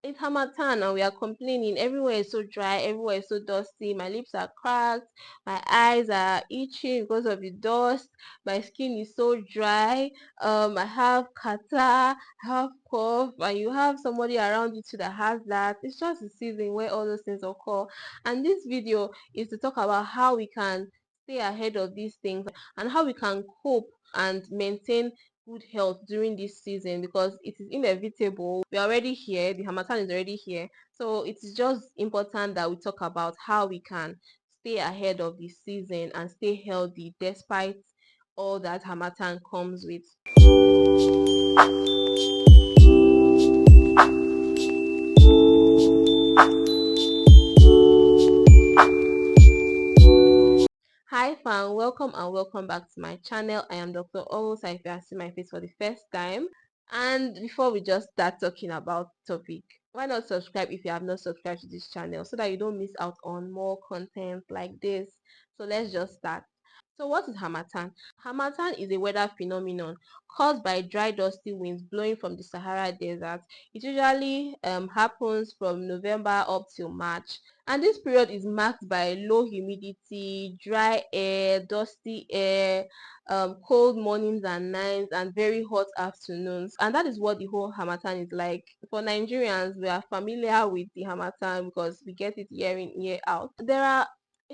It's Harmattan and we are complaining. Everywhere is so dry, everywhere is so dusty. My lips are cracked, my eyes are itching because of the dust, my skin is so dry. I have catarrh, I have cough, and you have somebody around you too that has that. It's just a season where all those things occur. And this video is to talk about how we can stay ahead of these things and how we can cope and maintain good health during this season, because it is inevitable. We're already here, the Harmattan is already here, so it is just important that we talk about how we can stay ahead of the season and stay healthy despite all that Harmattan comes with. Hi fam, welcome and welcome back to my channel. I am Dr. Owos. If you are seeing my face for the first time, and before we just start talking about topic, why not subscribe if you have not subscribed to this channel so that you don't miss out on more content like this. So let's just start. So what is Harmattan? Harmattan is a weather phenomenon caused by dry dusty winds blowing from the Sahara Desert. It usually happens from November up till March, and this period is marked by low humidity, dry air, dusty air, cold mornings and nights, and very hot afternoons. And that is what the whole Harmattan is like. For Nigerians, we are familiar with the Harmattan because we get it year in, year out. There are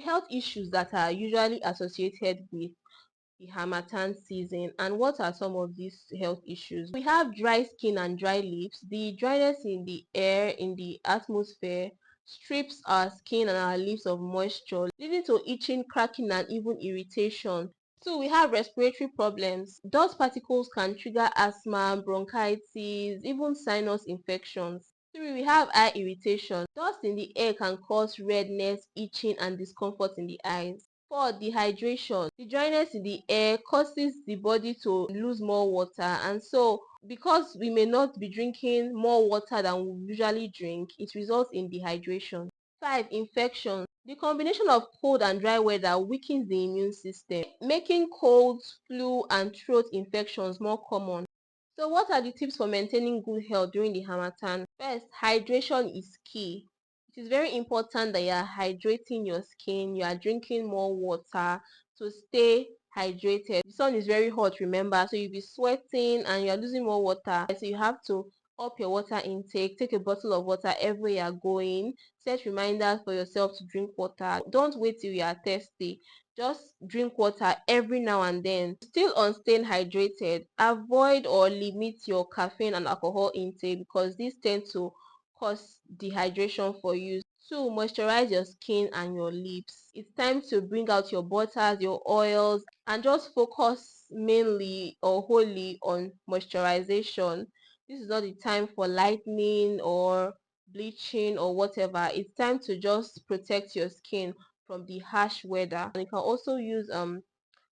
health issues that are usually associated with the Harmattan season. And what are some of these health issues? We have dry skin and dry lips. The dryness in the air, in the atmosphere, strips our skin and our lips of moisture, leading to itching, cracking, and even irritation. So we have respiratory problems. Dust particles can trigger asthma, bronchitis, even sinus infections. 3. We have eye irritation. Dust in the air can cause redness, itching, and discomfort in the eyes. 4. Dehydration. The dryness in the air causes the body to lose more water, and so because we may not be drinking more water than we usually drink, it results in dehydration. 5. Infection. The combination of cold and dry weather weakens the immune system, making colds, flu, and throat infections more common. So what are the tips for maintaining good health during the Harmattan? First, hydration is key. It is very important that you are hydrating your skin, you are drinking more water to stay hydrated. The sun is very hot, remember, so you'll be sweating and you're losing more water. So you have to up your water intake, take a bottle of water everywhere you're going, set reminders for yourself to drink water. Don't wait till you are thirsty, just drink water every now and then. Still on staying hydrated, avoid or limit your caffeine and alcohol intake because these tend to cause dehydration for you. 2. Moisturize your skin and your lips. It's time to bring out your butters, your oils, and just focus mainly or wholly on moisturization. This is not the time for lightening or bleaching or whatever. It's time to just protect your skin from the harsh weather. And you can also use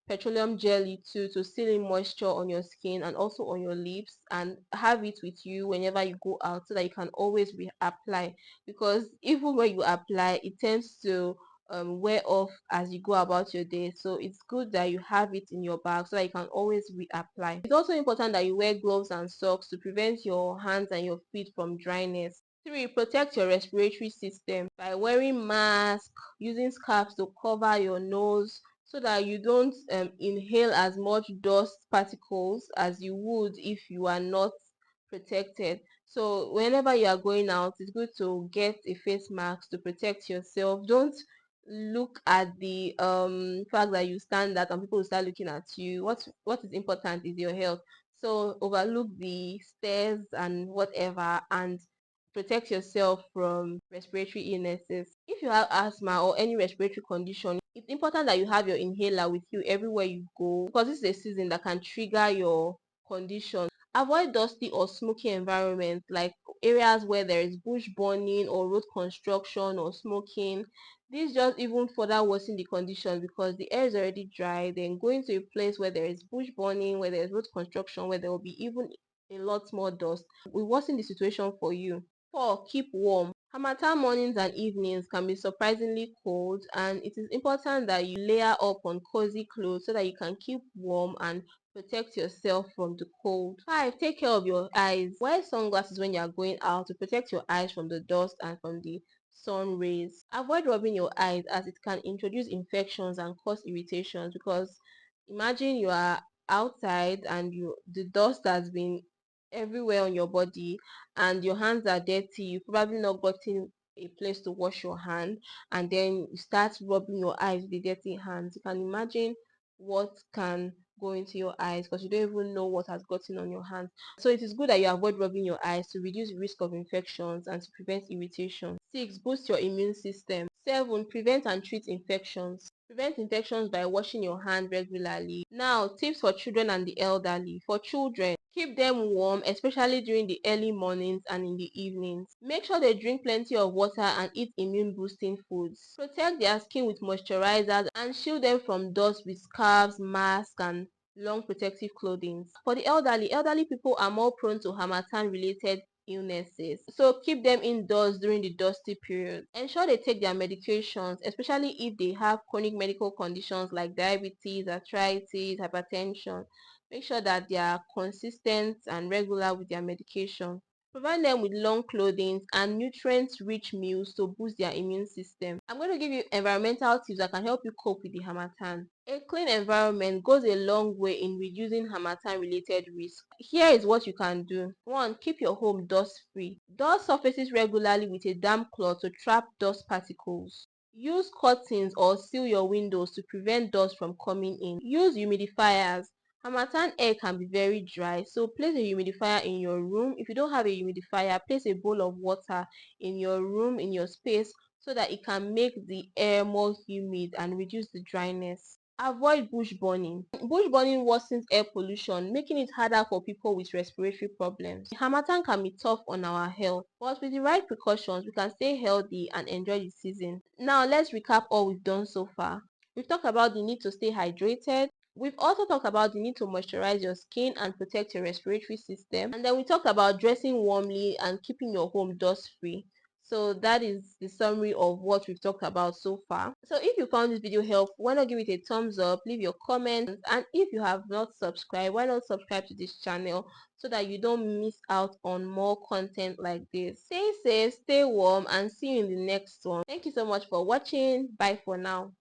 petroleum jelly too to seal in moisture on your skin and also on your lips, and have it with you whenever you go out so that you can always reapply, because even when you apply it tends to wear off as you go about your day. So it's good that you have it in your bag so that you can always reapply. It's also important that you wear gloves and socks to prevent your hands and your feet from dryness. 3. Protect your respiratory system by wearing masks, using scarves to cover your nose so that you don't inhale as much dust particles as you would if you are not protected. So whenever you are going out, it's good to get a face mask to protect yourself. Don't look at the fact that you stand out and people will start looking at you. What is important is your health. So overlook the stairs and whatever, and protect yourself from respiratory illnesses. If you have asthma or any respiratory condition, it's important that you have your inhaler with you everywhere you go, because this is a season that can trigger your condition. Avoid dusty or smoky environments like areas where there is bush burning or road construction or smoking. This just even further worsen the condition because the air is already dry. Then going to a place where there is bush burning, where there is road construction, where there will be even a lot more dust, will worsen the situation for you. 4. Keep warm. Harmattan mornings and evenings can be surprisingly cold, and it is important that you layer up on cozy clothes so that you can keep warm and protect yourself from the cold. 5. Take care of your eyes. Wear sunglasses when you are going out to protect your eyes from the dust and from the sun rays. Avoid rubbing your eyes as it can introduce infections and cause irritations, because imagine you are outside and the dust has been everywhere on your body and your hands are dirty. You probably not gotten a place to wash your hand, and then you start rubbing your eyes with the dirty hands. You can imagine what can go into your eyes, because you don't even know what has gotten on your hands. So it is good that you avoid rubbing your eyes to reduce the risk of infections and to prevent irritation. 6. Boost your immune system. 7. Prevent and treat infections. Prevent infections by washing your hands regularly. Now, tips for children and the elderly. For children, keep them warm, especially during the early mornings and in the evenings. Make sure they drink plenty of water and eat immune boosting foods. Protect their skin with moisturizers and shield them from dust with scarves, masks, and long protective clothing. For the elderly people are more prone to Harmattan related illnesses, so keep them indoors during the dusty period. Ensure they take their medications, especially if they have chronic medical conditions like diabetes, arthritis, hypertension. Make sure that they are consistent and regular with their medication. Provide them with long clothing and nutrient-rich meals to boost their immune system. I'm going to give you environmental tips that can help you cope with the Harmattan. A clean environment goes a long way in reducing Harmattan-related risk. Here is what you can do. 1. Keep your home dust-free. Dust surfaces regularly with a damp cloth to trap dust particles. Use curtains or seal your windows to prevent dust from coming in. Use humidifiers. Harmattan air can be very dry, so place a humidifier in your room. If you don't have a humidifier, place a bowl of water in your room, in your space, so that it can make the air more humid and reduce the dryness. Avoid bush burning. Bush burning worsens air pollution, making it harder for people with respiratory problems. Harmattan can be tough on our health, but with the right precautions, we can stay healthy and enjoy the season. Now, let's recap all we've done so far. We've talked about the need to stay hydrated. We've also talked about the need to moisturize your skin and protect your respiratory system. And then we talked about dressing warmly and keeping your home dust free. So that is the summary of what we've talked about so far. So if you found this video helpful, why not give it a thumbs up, leave your comments, and if you have not subscribed, why not subscribe to this channel so that you don't miss out on more content like this. Stay safe, stay warm, and see you in the next one. Thank you so much for watching. Bye for now.